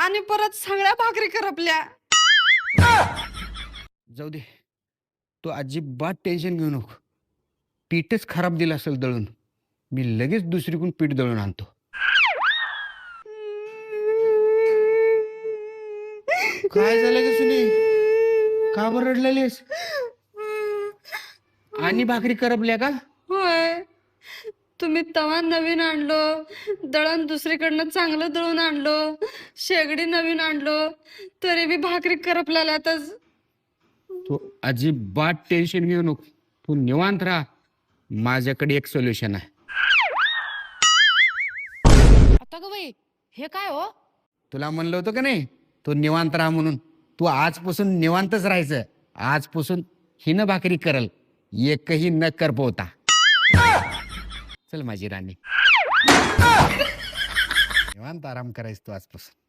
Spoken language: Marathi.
आणि परत सगळ्या भाकरी करपल्या. जाऊ दे, तू अजिबात टेन्शन घेऊ नको. पीठच खराब दिलं असेल दळून, मी लगेच दुसरीकडून पीठ दळून आणतो. काय झालं ग सुनी? का बरं रडलेलीस? आणि भाकरी करपल्या का? होय, तुम्ही तवा नवीन आणलो, दळण दुसरीकडनं चांगलं दळून आणलो, शेगडी नवीन आणलो, तरी बी भाकरी करपल्यातच. तू अजिबात टेन्शन घेऊ नको, तू निवांत राहा. माझ्याकडे एक सोल्युशन आहे. आता ग बाई, हे काय हो? तुला म्हणलं होतं का नाही तू निवांत राहा म्हणून. तू आजपासून निवांतच राहायचं. आजपासून हिनं भाकरी करल, एकही न करपवता. चल माझी राणी, निवांत आराम करायचं तू आजपासून.